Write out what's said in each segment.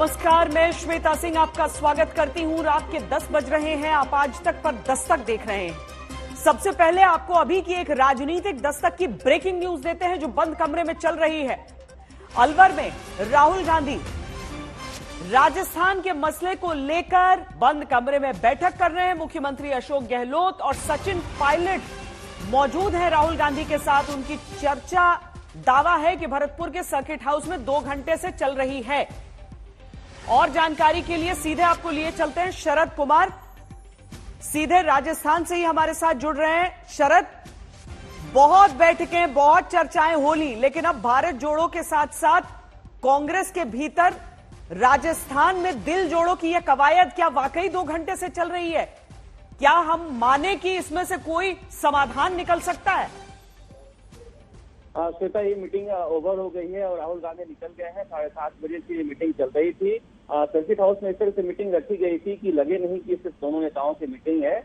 नमस्कार, मैं श्वेता सिंह आपका स्वागत करती हूं। रात के 10 बज रहे हैं। आप आज तक पर दस्तक देख रहे हैं। सबसे पहले आपको अभी की एक राजनीतिक दस्तक की ब्रेकिंग न्यूज देते हैं जो बंद कमरे में चल रही है। अलवर में राहुल गांधी राजस्थान के मसले को लेकर बंद कमरे में बैठक कर रहे हैं। मुख्यमंत्री अशोक गहलोत और सचिन पायलट मौजूद हैं राहुल गांधी के साथ। उनकी चर्चा दावा है कि भरतपुर के सर्किट हाउस में 2 घंटे से चल रही है। और जानकारी के लिए सीधे आपको लिए चलते हैं शरद कुमार, सीधे राजस्थान से ही हमारे साथ जुड़ रहे हैं। शरद, बहुत बैठकें, बहुत चर्चाएं हो ली, लेकिन अब भारत जोड़ो के साथ साथ कांग्रेस के भीतर राजस्थान में दिल जोड़ो की यह कवायद क्या वाकई 2 घंटे से चल रही है? क्या हम माने कि इसमें से कोई समाधान निकल सकता है? श्वेता, ये मीटिंग ओवर हो गई है और राहुल गांधी निकल गए हैं। 7:30 बजे की ये मीटिंग चल रही थी। सर्किट हाउस में इस तरह से मीटिंग रखी गई थी कि लगे नहीं कि सिर्फ दोनों नेताओं की मीटिंग है।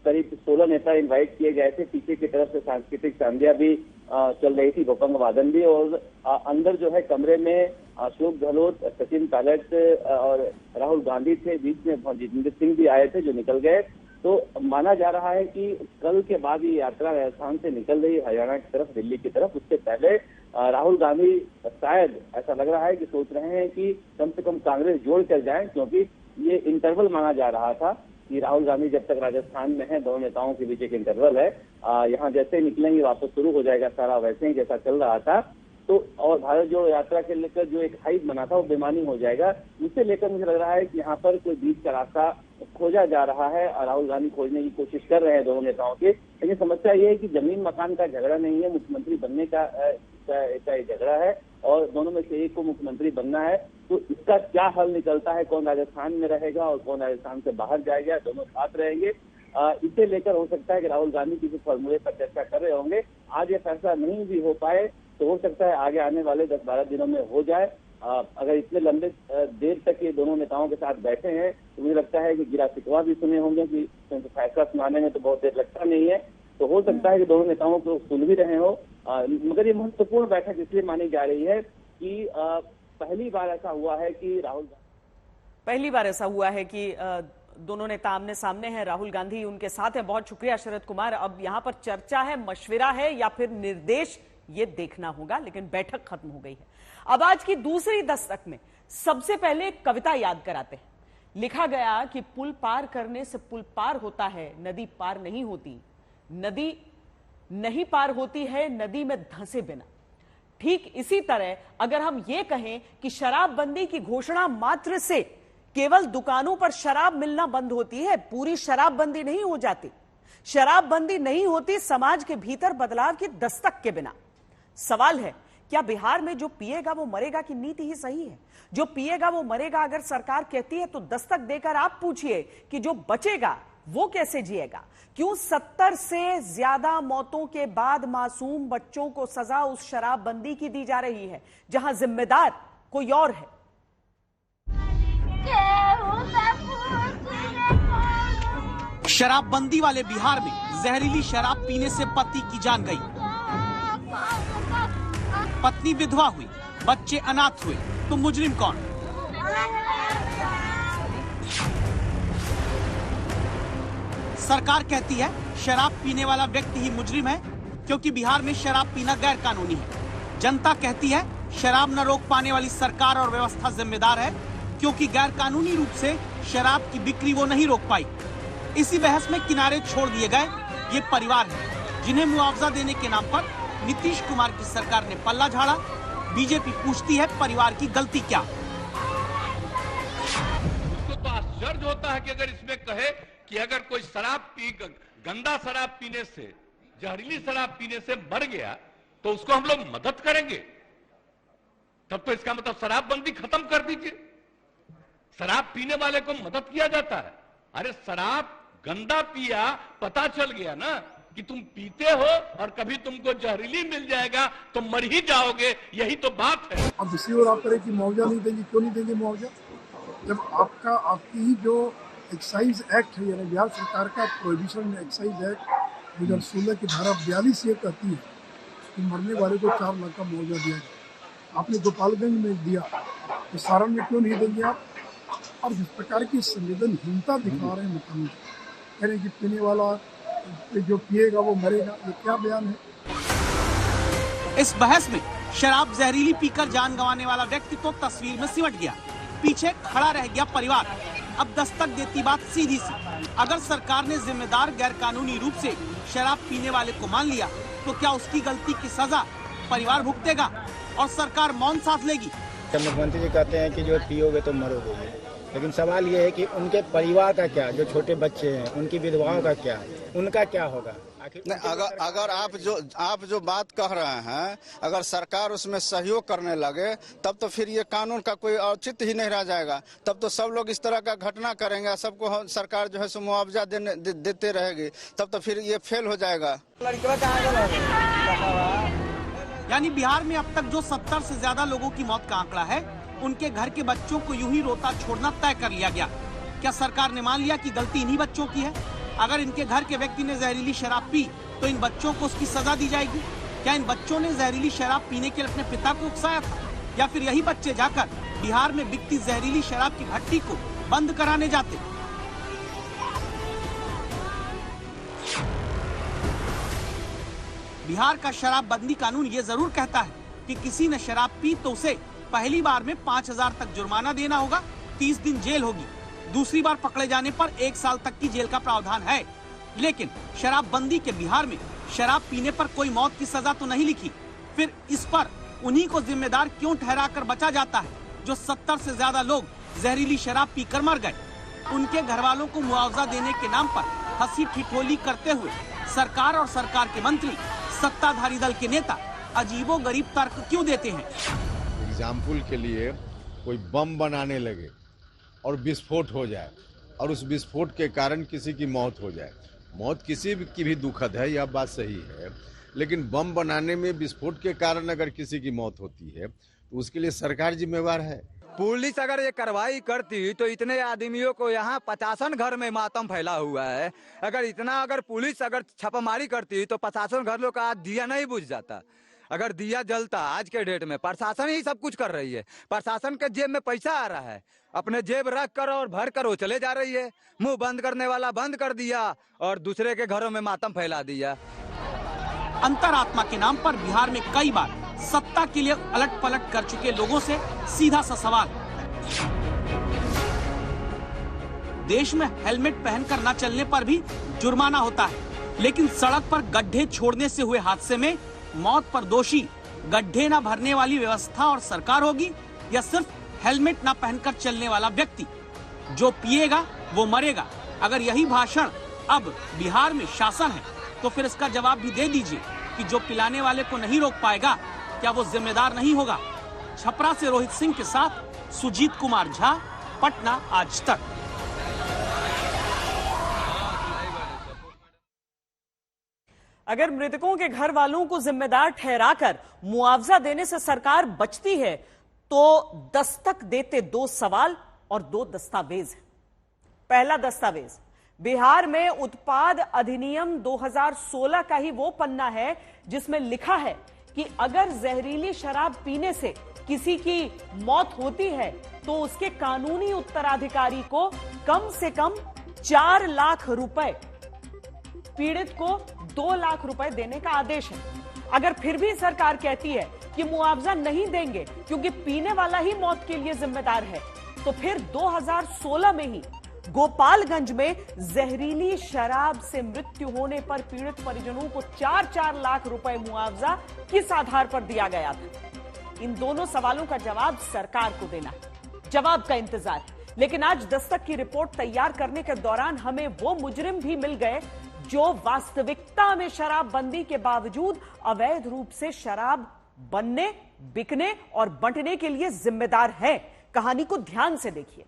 करीब 16 नेता इनवाइट किए गए थे। पीछे की तरफ से सांस्कृतिक संध्या भी चल रही थी, भोपंग वादन भी। और अंदर जो है कमरे में अशोक गहलोत, सचिन पायलट और राहुल गांधी थे। बीच में जितेंद्र सिंह भी आए थे जो निकल गए। तो माना जा रहा है कि कल के बाद ये यात्रा राजस्थान से निकल रही है हरियाणा की तरफ, दिल्ली की तरफ। उससे पहले राहुल गांधी शायद ऐसा लग रहा है कि सोच रहे हैं कि कम से कम कांग्रेस जोड़ कर जाए, क्योंकि ये इंटरवल माना जा रहा था कि राहुल गांधी जब तक राजस्थान में है, दोनों नेताओं के बीच एक इंटरवल है। यहाँ जैसे निकलेंगे वापस शुरू हो जाएगा सारा वैसे ही जैसा चल रहा था। तो और भारत जोड़ो यात्रा के लेकर जो एक हाइप बना था वो बेमानी हो जाएगा। इसे लेकर मुझे लग रहा है कि यहाँ पर कोई बीच का रास्ता खोजा जा रहा है और राहुल गांधी खोजने की कोशिश कर रहे हैं दोनों नेताओं के। लेकिन समस्या ये है कि जमीन मकान का झगड़ा नहीं है, मुख्यमंत्री बनने का झगड़ा है और दोनों में से एक को मुख्यमंत्री बनना है। तो इसका क्या हल निकलता है, कौन राजस्थान में रहेगा और कौन राजस्थान से बाहर जाएगा, दोनों साथ रहेंगे, इसे लेकर हो सकता है कि राहुल गांधी किसी फॉर्मूले पर चर्चा कर रहे होंगे। आज ये फैसला नहीं भी हो पाए तो हो सकता है आगे आने वाले 10-12 दिनों में हो जाए। अगर इतने लंबे देर तक ये दोनों नेताओं के साथ बैठे हैं तो मुझे लगता है कि गिला शिकवा भी सुने होंगे कि फैसला सुनाने में तो बहुत देर लगता नहीं है। तो हो सकता है कि दोनों नेताओं को सुन भी रहे हो। मगर ये महत्वपूर्ण बैठक इसलिए मानी जा रही है कि पहली बार ऐसा हुआ है कि दोनों नेता आमने सामने हैं। राहुल गांधी उनके साथ है। बहुत शुक्रिया शरद कुमार। अब यहां पर चर्चा है, मशविरा है या फिर निर्देश, ये देखना होगा, लेकिन बैठक खत्म हो गई है। अब आज की दूसरी दस्तक में सबसे पहले एक कविता याद कराते हैं। लिखा गया कि पुल पार करने से पुल पार होता है, नदी पार नहीं होती, नदी नहीं पार होती है नदी में धंसे बिना। ठीक इसी तरह अगर हम ये कहें कि शराबबंदी की घोषणा मात्र से केवल दुकानों पर शराब मिलना बंद होती है, पूरी शराबबंदी नहीं हो जाती। शराबबंदी नहीं होती समाज के भीतर बदलाव की दस्तक के बिना। सवाल है, क्या बिहार में जो पिएगा वो मरेगा की नीति ही सही है? जो पिएगा वो मरेगा अगर सरकार कहती है तो दस्तक देकर आप पूछिए कि जो बचेगा वो कैसे जिएगा? क्यों 70 से ज्यादा मौतों के बाद मासूम बच्चों को सजा उस शराबबंदी की दी जा रही है जहां जिम्मेदार कोई और है? शराबबंदी वाले बिहार में जहरीली शराब पीने से पति की जान गई, पत्नी विधवा हुई, बच्चे अनाथ हुए, तो मुजरिम कौन? सरकार कहती है शराब पीने वाला व्यक्ति ही मुजरिम है क्योंकि बिहार में शराब पीना गैर कानूनी है। जनता कहती है शराब न रोक पाने वाली सरकार और व्यवस्था जिम्मेदार है क्योंकि गैर कानूनी रूप से शराब की बिक्री वो नहीं रोक पाई। इसी बहस में किनारे छोड़ दिए गए ये परिवार है जिन्हें मुआवजा देने के नाम पर नीतीश कुमार की सरकार ने पल्ला झाड़ा। बीजेपी पूछती है परिवार की गलती क्या? उसको तो आश्चर्य होता है कि अगर इसमें कहे कि अगर कोई गंदा शराब पीने से, जहरीली शराब पीने से मर गया तो उसको हम लोग मदद करेंगे, तब तो इसका मतलब शराबबंदी खत्म कर दीजिए। शराब पीने वाले को मदद किया जाता है। अरे शराब गंदा पिया, पता चल गया ना कि तुम पीते हो और कभी तुमको जहरीली मिल जाएगा तो मर ही जाओगे, यही तो बात है। अब दूसरी ओर आप करें कि मुआवजा नहीं देंगे, क्यों नहीं देंगे मुआवजा? जब आपकी ही जो एक्साइज एक्ट है, यानी बिहार सरकार का प्रोहिबिशन एक्साइज एक्ट 2016 की धारा 42 ये कहती है कि मरने वाले को 4 लाख का मुआवजा दिया जाए। आपने गोपालगंज में दिया, तो सारण में क्यों नहीं देंगे आप? और जिस प्रकार की संवेदनहीनता दिखा रहे हैं मुख्यमंत्री, कह रहे हैं कि पीने वाला जो पिएगा वो मरेगा, ये क्या बयान है? इस बहस में शराब जहरीली पीकर जान गंवाने वाला व्यक्ति तो तस्वीर में सिमट गया, पीछे खड़ा रह गया परिवार। अब दस्तक देती बात सीधी सी, अगर सरकार ने जिम्मेदार गैर कानूनी रूप से शराब पीने वाले को मान लिया तो क्या उसकी गलती की सजा परिवार भुगतेगा और सरकार मौन साथ लेगी? मुख्यमंत्री जी कहते हैं कि जो पियोगे तो मरोगे, लेकिन सवाल ये है कि उनके परिवार का क्या, जो छोटे बच्चे हैं उनकी विधवाओं का क्या, उनका क्या होगा? नहीं, अगर आप जो बात कह रहे हैं, अगर सरकार उसमें सहयोग करने लगे तब तो फिर ये कानून का कोई औचित्य ही नहीं रह जाएगा। तब तो सब लोग इस तरह का घटना करेंगे, सबको सरकार जो है सो मुआवजा देते रहेगी, तब तो फिर ये फेल हो जाएगा। यानी बिहार में अब तक जो 70 से ज्यादा लोगों की मौत का आंकड़ा है, उनके घर के बच्चों को यूं ही रोता छोड़ना तय कर लिया गया। क्या सरकार ने मान लिया कि गलती इन्हीं बच्चों की है? अगर इनके घर के व्यक्ति ने जहरीली शराब पी तो इन बच्चों को उसकी सजा दी जाएगी? क्या इन बच्चों ने जहरीली शराब पीने के लिए अपने पिता को उकसाया था, या फिर यही बच्चे जाकर बिहार में बिकती जहरीली शराब की भट्टी को बंद कराने जाते? बिहार का शराबबंदी कानून ये जरूर कहता है कि किसी ने शराब पी तो उसे पहली बार में 5,000 तक जुर्माना देना होगा, 30 दिन जेल होगी, दूसरी बार पकड़े जाने पर 1 साल तक की जेल का प्रावधान है। लेकिन शराबबंदी के बिहार में शराब पीने पर कोई मौत की सजा तो नहीं लिखी, फिर इस पर उन्हीं को जिम्मेदार क्यों ठहराकर बचा जाता है जो 70 से ज्यादा लोग जहरीली शराब पीकर मर गए? उनके घर वालों को मुआवजा देने के नाम पर हंसी ठिठोली करते हुए सरकार और सरकार के मंत्री, सत्ताधारी दल के नेता अजीबो गरीब तर्क क्यों देते हैं? एग्जाम्पल के लिए कोई बम बनाने लगे और विस्फोट हो जाए और उस विस्फोट के कारण किसी की मौत हो जाए, मौत किसी की भी दुखद है, यह बात सही है, लेकिन बम बनाने में विस्फोट के कारण अगर किसी की मौत होती है तो उसके लिए सरकार जिम्मेवार है। पुलिस अगर ये कार्रवाई करती तो इतने आदमियों को यहाँ 50 घर में मातम फैला हुआ है। अगर पुलिस छापामारी करती तो 50 घर लोग का दिया नहीं बुझ जाता। अगर दिया जलता आज के डेट में, प्रशासन ही सब कुछ कर रही है। प्रशासन के जेब में पैसा आ रहा है, अपने जेब रख कर और भर कर वो चले जा रही है। मुंह बंद करने वाला बंद कर दिया और दूसरे के घरों में मातम फैला दिया। अंतरात्मा के नाम पर बिहार में कई बार सत्ता के लिए अलट पलट कर चुके लोगों से सीधा सा सवाल, देश में हेलमेट पहनकर न चलने पर भी जुर्माना होता है, लेकिन सड़क पर गड्ढे छोड़ने से हुए हादसे में मौत पर दोषी गड्ढे न भरने वाली व्यवस्था और सरकार होगी, या सिर्फ हेलमेट न पहनकर चलने वाला व्यक्ति? जो पिएगा वो मरेगा। अगर यही भाषण अब बिहार में शासन है तो फिर इसका जवाब भी दे दीजिए कि जो पिलाने वाले को नहीं रोक पाएगा, क्या वो जिम्मेदार नहीं होगा? छपरा से रोहित सिंह के साथ सुजीत कुमार झा, पटना आज तक। अगर मृतकों के घर वालों को जिम्मेदार ठहराकर मुआवजा देने से सरकार बचती है तो दस्तक देते 2 सवाल और 2 दस्तावेज हैं। पहला दस्तावेज बिहार में उत्पाद अधिनियम 2016 का ही वो पन्ना है जिसमें लिखा है कि अगर जहरीली शराब पीने से किसी की मौत होती है तो उसके कानूनी उत्तराधिकारी को कम से कम 4 लाख रुपए, पीड़ित को 2 लाख रुपए देने का आदेश है। अगर फिर भी सरकार कहती है कि मुआवजा नहीं देंगे क्योंकि पीने वाला ही मौत के लिए जिम्मेदार है, तो फिर 2016 में ही गोपालगंज में जहरीली शराब से मृत्यु होने पर पीड़ित परिजनों को 4-4 लाख रुपए मुआवजा किस आधार पर दिया गया था? इन दोनों सवालों का जवाब सरकार को देना है, जवाब का इंतजार है। लेकिन आज दस्तक की रिपोर्ट तैयार करने के दौरान हमें वो मुजरिम भी मिल गए जो वास्तविकता में शराबबंदी के बावजूद अवैध रूप से शराब बनने, बिकने और बंटने के लिए जिम्मेदार हैं। कहानी को ध्यान से देखिए।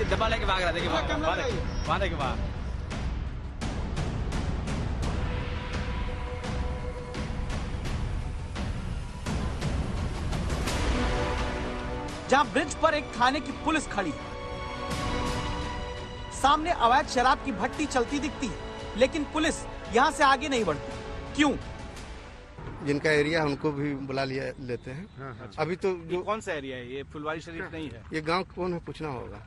देखिए डब्बा लेके भाग रहा है, देखिए वहां देखिए वहां। जहां ब्रिज पर एक थाने की पुलिस खड़ी है, सामने अवैध शराब की भट्टी चलती दिखती है, लेकिन पुलिस यहां से आगे नहीं बढ़ती। क्यों? जिनका एरिया है उनको भी बुला लिया लेते हैं। अच्छा। अभी तो जो कौन सा एरिया है ये? फुलवारी शरीफ नहीं है ये गांव कौन है पूछना होगा।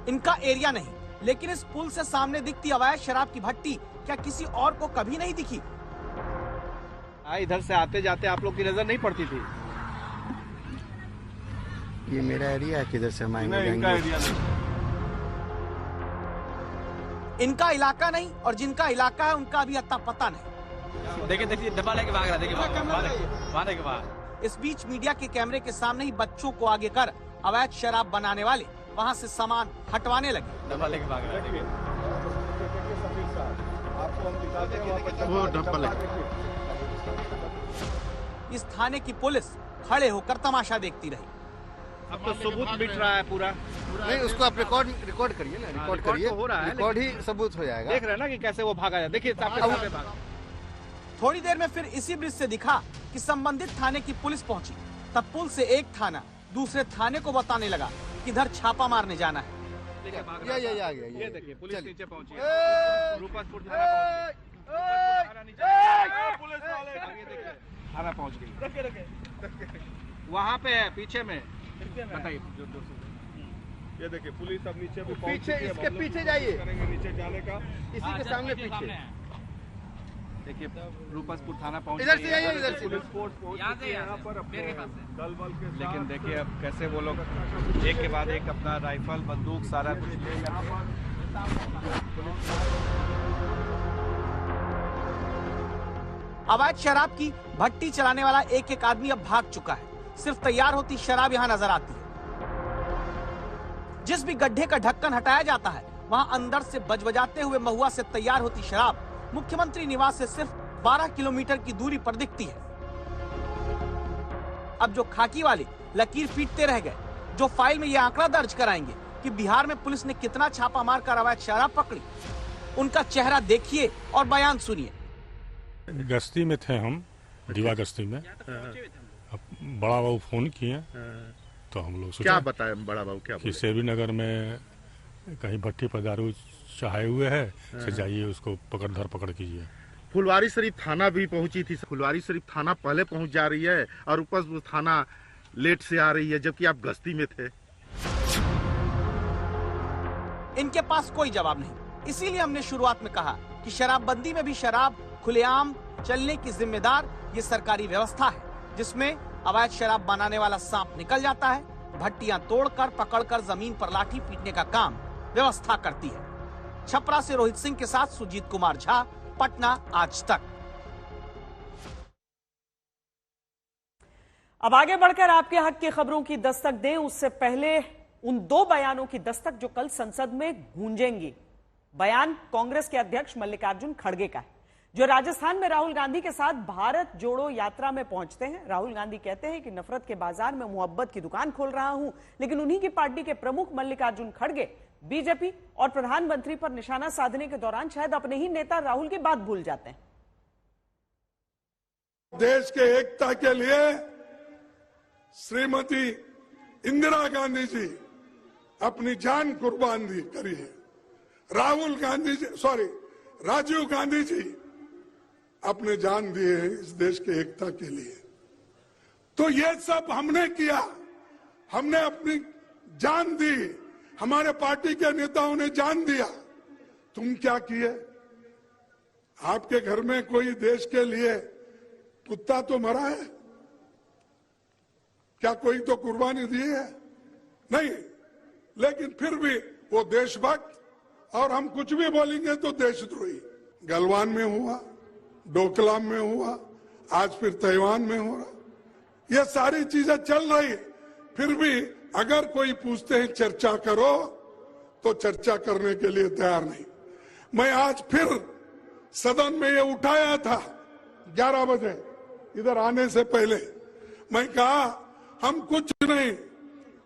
इनका एरिया नहीं, लेकिन इस पुल से सामने दिखती अवैध शराब की भट्टी क्या किसी और को कभी नहीं दिखी? इधर से आते जाते आप लोग की नजर नहीं पड़ती थी? ये मेरा एरिया है, किधर से हम आएंगे? इनका एरिया नहीं। इनका इलाका नहीं और जिनका इलाका है उनका अभी अता पता नहीं। देखिए देखिए डब्बा लेके भाग रहा है, देखिए वहां देखिए वहां। इस बीच मीडिया के कैमरे के सामने ही बच्चों को आगे कर अवैध शराब बनाने वाले वहां से सामान हटवाने लगे। डब्बा लेके भाग रहा है, वो डब्बा लेके। इस थाने की पुलिस खड़े होकर तमाशा देखती रही। अब तो सबूत मिट रहा है पूरा। नहीं, उसको आप रिकॉर्ड करिए ना, रिकॉर्ड करिए, हो रहा है, रिकॉर्ड ही सबूत हो जाएगा। देख रहे हैं ना कि कैसे वो भागा है, देखिए सामने भागा। थोड़ी देर में फिर इसी ब्रिज से दिखा कि संबंधित थाने की पुलिस पहुंची। तब पुल से एक थाना दूसरे थाने को बताने लगा कि इधर छापा मारने जाना है। ये देखिए पुलिस नीचे पहुंची, रूपसपुर थाना पहुंच गई। वहाँ पे है पीछे में, बताइए। ये देखिए पुलिस अब नीचे भी पीछे, इसके पीछे जाइए, नीचे जाने का, इसी के सामने पीछे देखिए रूपसपुर थाना पहुंच। इधर से जाइए, इधर से। पुलिस फोर्स पहुंच यहाँ पर अपने दल बल के, लेकिन देखिए अब कैसे वो लोग एक के बाद एक अपना राइफल बंदूक सारा कुछ ले यहाँ पर। अवैध शराब की भट्टी चलाने वाला एक एक आदमी अब भाग चुका है। सिर्फ तैयार होती शराब यहाँ नजर आती है। जिस भी गड्ढे का ढक्कन हटाया जाता है वहाँ अंदर से बजबजाते हुए महुआ से तैयार होती शराब मुख्यमंत्री निवास से सिर्फ 12 किलोमीटर की दूरी पर दिखती है। अब जो खाकी वाले लकीर पीटते रह गए, जो फाइल में ये आंकड़ा दर्ज कराएंगे कि बिहार में पुलिस ने कितना छापा मारकर अवैध शराब पकड़ी, उनका चेहरा देखिए और बयान सुनिए। गश्ती में थे हम, रीवा गश्ती में। अब बड़ा बाबू फोन किए तो हम लोग क्या बताए बड़ा बाबू? क्या कि सेबीनगर में कहीं भट्टी पर दारू चढ़ाए हुए है, से जाइए उसको धर पकड़ कीजिए। फुलवारी शरीफ थाना भी पहुंची थी। फुलवारी शरीफ थाना पहले पहुंच जा रही है और ऊपर थाना लेट से आ रही है, जबकि आप गश्ती में थे। इनके पास कोई जवाब नहीं, इसीलिए हमने शुरुआत में कहा कि शराबबंदी में भी शराब खुलेआम चलने की जिम्मेदार ये सरकारी व्यवस्था है, जिसमें अवैध शराब बनाने वाला सांप निकल जाता है, भट्टियां तोड़कर पकड़कर जमीन पर लाठी पीटने का काम व्यवस्था करती है। छपरा से रोहित सिंह के साथ सुजीत कुमार झा, पटना आज तक। अब आगे बढ़कर आपके हक की खबरों की दस्तक दें, उससे पहले उन दो बयानों की दस्तक जो कल संसद में गूंजेंगी। बयान कांग्रेस के अध्यक्ष मल्लिकार्जुन खड़गे का है, जो राजस्थान में राहुल गांधी के साथ भारत जोड़ो यात्रा में पहुंचते हैं। राहुल गांधी कहते हैं कि नफरत के बाजार में मोहब्बत की दुकान खोल रहा हूं, लेकिन उन्हीं की पार्टी के प्रमुख मल्लिकार्जुन खड़गे बीजेपी और प्रधानमंत्री पर निशाना साधने के दौरान शायद अपने ही नेता राहुल की बात भूल जाते हैं। देश के एकता के लिए श्रीमती इंदिरा गांधी जी अपनी जान कुर्बान करी है। राजीव गांधी जी अपने जान दिए हैं इस देश के एकता के लिए। तो ये सब हमने किया, हमने अपनी जान दी, हमारे पार्टी के नेताओं ने जान दिया। तुम क्या किए? आपके घर में कोई देश के लिए कुत्ता तो मरा है? क्या कोई तो कुर्बानी दी है? नहीं, लेकिन फिर भी वो देशभक्त, और हम कुछ भी बोलेंगे तो देशद्रोही। गलवान में हुआ, डोकलाम में हुआ, आज फिर तैवान में हो रहा। ये सारी चीजें चल रही, फिर भी अगर कोई पूछते हैं चर्चा करो तो चर्चा करने के लिए तैयार नहीं। मैं आज फिर सदन में ये उठाया था 11 बजे, इधर आने से पहले मैं कहा हम कुछ नहीं,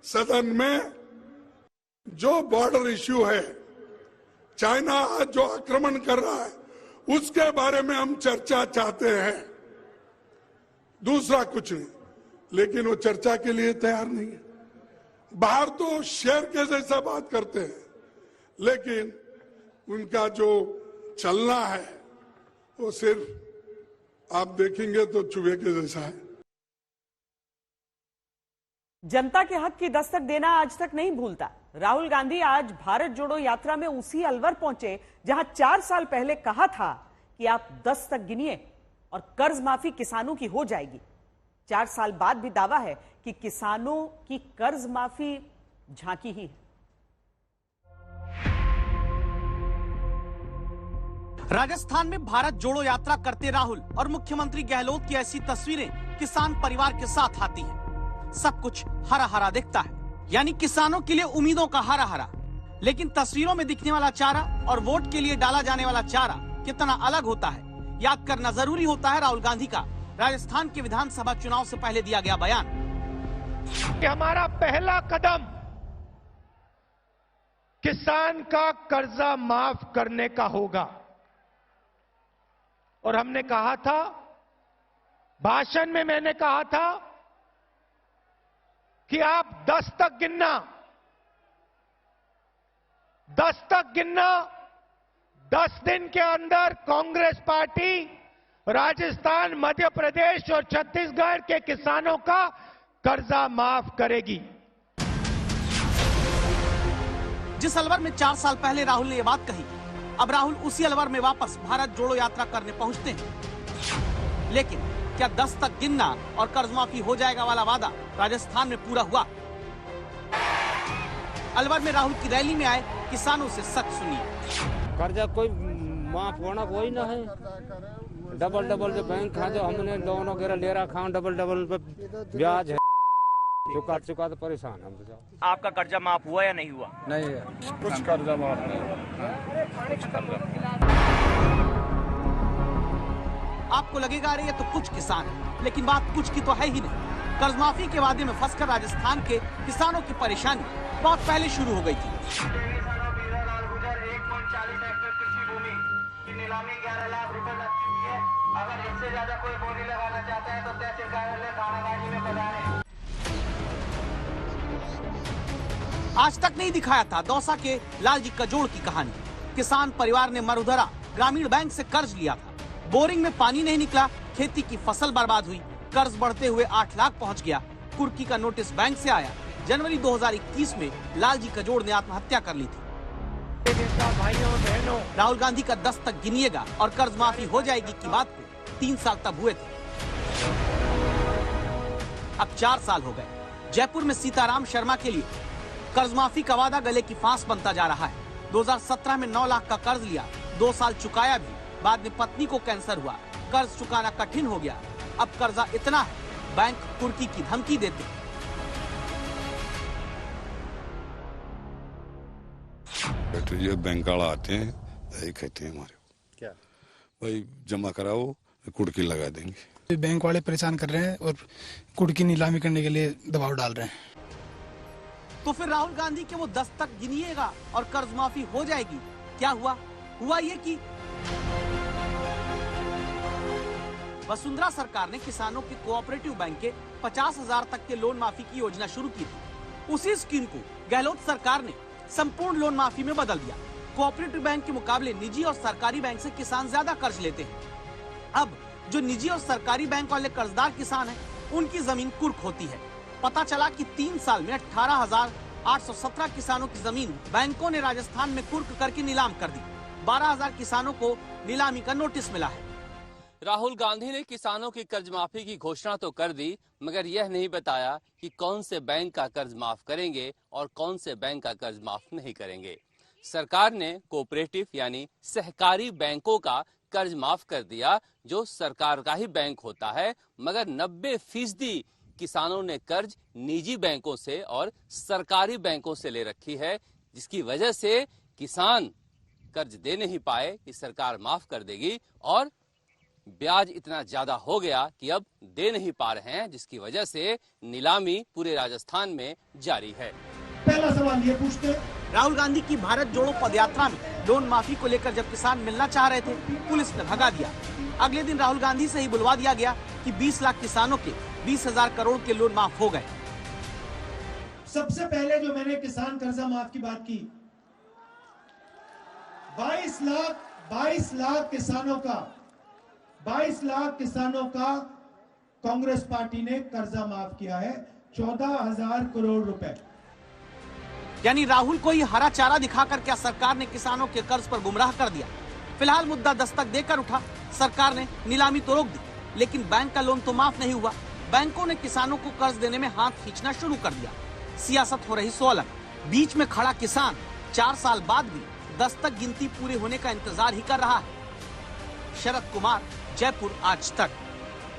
सदन में जो बॉर्डर इश्यू है, चाइना आज जो आक्रमण कर रहा है, उसके बारे में हम चर्चा चाहते हैं, दूसरा कुछ नहीं। लेकिन वो चर्चा के लिए तैयार नहीं है। बाहर तो शेर के जैसा बात करते हैं, लेकिन उनका जो चलना है वो सिर्फ आप देखेंगे तो चूहे के जैसा है। जनता के हक की दस्तक देना आज तक नहीं भूलता। राहुल गांधी आज भारत जोड़ो यात्रा में उसी अलवर पहुंचे जहां 4 साल पहले कहा था कि आप 10 तक गिनिए और कर्ज माफी किसानों की हो जाएगी। 4 साल बाद भी दावा है कि किसानों की कर्ज माफी झांकी ही है। राजस्थान में भारत जोड़ो यात्रा करते राहुल और मुख्यमंत्री गहलोत की ऐसी तस्वीरें किसान परिवार के साथ आती हैं। सब कुछ हरा हरा दिखता है, यानी किसानों के लिए उम्मीदों का हरा हरा। लेकिन तस्वीरों में दिखने वाला चारा और वोट के लिए डाला जाने वाला चारा कितना अलग होता है, याद करना जरूरी होता है राहुल गांधी का राजस्थान के विधानसभा चुनाव से पहले दिया गया बयान कि हमारा पहला कदम किसान का कर्जा माफ करने का होगा। और हमने कहा था, भाषण में मैंने कहा था कि आप 10 तक गिनना, 10 तक गिनना। 10 दिन के अंदर कांग्रेस पार्टी राजस्थान, मध्य प्रदेश और छत्तीसगढ़ के किसानों का कर्जा माफ करेगी। जिस अलवर में 4 साल पहले राहुल ने यह बात कही, अब राहुल उसी अलवर में वापस भारत जोड़ो यात्रा करने पहुंचते हैं। लेकिन क्या 10 तक गिनना और कर्ज माफी हो जाएगा वाला वादा राजस्थान में पूरा हुआ? अलवर में राहुल की रैली में आए किसानों से सच सुनिए। कर्जा कोई माफ होना कोई ना है। डबल डबल जो बैंक खा जो हमने लोन वगैरह ले रखा, डबल डबल ब्याज है, चुका तो परेशान हम तो। आपका कर्जा माफ हुआ या नहीं हुआ? नहीं है, कुछ कर्जा माफ नहीं। कुछ कर्जा आपको लगेगा अरे ये तो कुछ किसान है, लेकिन बात कुछ की तो है ही नहीं। कर्ज माफी के वादे में फंसकर राजस्थान के किसानों की परेशानी बहुत पहले शुरू हो गई थी। नीलामी 11 लाख रुपए लग चुकी है। अगर इससे ज्यादा कोई बोली लगाना चाहते हैं तो तहसील कार्यालय थानागाजी में पधारें। आज तक नहीं दिखाया था दौसा के लालजी कजोड़ की कहानी। किसान परिवार ने मरुधरा ग्रामीण बैंक से कर्ज लिया था, बोरिंग में पानी नहीं निकला, खेती की फसल बर्बाद हुई, कर्ज बढ़ते हुए 8 लाख पहुंच गया। कुर्की का नोटिस बैंक से आया। जनवरी 2021 में लालजी कजोड़ ने आत्महत्या कर ली थी। भाइयों बहनों, राहुल गांधी का 10 तक गिनिएगा और कर्ज माफी हो जाएगी की बात को 3 साल तब हुए थे। अब 4 साल हो गए। जयपुर में सीताराम शर्मा के लिए कर्ज माफी का वादा गले की फांस बनता जा रहा है। 2017 में 9 लाख का कर्ज लिया, 2 साल चुकाया भी, बाद में पत्नी को कैंसर हुआ, कर्ज चुकाना कठिन हो गया। अब कर्जा इतना है, बैंक कुर्की की धमकी देते। ये बैंक वाला आते हैं, यही कहते हैं हमारे क्या भाई जमा कराओ, कुर्की लगा देंगे। बैंक वाले परेशान कर रहे हैं और कुर्की नीलामी करने के लिए दबाव डाल रहे हैं। तो फिर राहुल गांधी के वो 10 तक गिनिएगा और कर्ज माफी हो जाएगी, क्या हुआ? हुआ ये कि वसुंधरा सरकार ने किसानों के कोऑपरेटिव बैंक के 50,000 तक के लोन माफी की योजना शुरू की थी। उसी स्कीम को गहलोत सरकार ने संपूर्ण लोन माफी में बदल दिया। कोऑपरेटिव बैंक के मुकाबले निजी और सरकारी बैंक से किसान ज्यादा कर्ज लेते हैं। अब जो निजी और सरकारी बैंक वाले कर्जदार किसान हैं, उनकी जमीन कुर्क होती है। पता चला कि 3 साल में 18,817 किसानों की जमीन बैंकों ने राजस्थान में कुर्क करके नीलाम कर दी। 12,000 किसानों को नीलामी का नोटिस मिला है। राहुल गांधी ने किसानों की कर्ज माफी की घोषणा तो कर दी, मगर यह नहीं बताया कि कौन से बैंक का कर्ज माफ करेंगे और कौन से बैंक का कर्ज माफ नहीं करेंगे। सरकार ने कोऑपरेटिव यानी सहकारी बैंकों का कर्ज माफ कर दिया, जो सरकार का ही बैंक होता है, मगर 90% किसानों ने कर्ज निजी बैंकों से और सरकारी बैंकों से ले रखी है, जिसकी वजह से किसान कर्ज दे नहीं पाए कि सरकार माफ कर देगी और ब्याज इतना ज्यादा हो गया कि अब दे नहीं पा रहे हैं, जिसकी वजह से नीलामी पूरे राजस्थान में जारी है। पहला सवाल ये पूछते, राहुल गांधी की भारत जोड़ो पदयात्रा में लोन माफी को लेकर जब किसान मिलना चाह रहे थे, पुलिस ने भगा दिया। अगले दिन राहुल गांधी से ही बुलवा दिया गया कि 20 लाख किसानों के 20,000 करोड़ के लोन माफ हो गए। सबसे पहले जो मैंने किसान कर्जा माफ की बात की, 22 लाख किसानों का कांग्रेस पार्टी ने कर्जा माफ किया है, 14,000 करोड़ रुपए। यानी राहुल को ये हरा चारा दिखाकर क्या सरकार ने किसानों के कर्ज पर गुमराह कर दिया? फिलहाल मुद्दा दस्तक देकर उठा, सरकार ने नीलामी तो रोक दी, लेकिन बैंक का लोन तो माफ नहीं हुआ। बैंकों ने किसानों को कर्ज देने में हाथ खींचना शुरू कर दिया। सियासत हो रही 100 अलग। बीच में खड़ा किसान 4 साल बाद भी दस्तक गिनती पूरी होने का इंतजार ही कर रहा है। शरद कुमार, जयपुर, आज तक।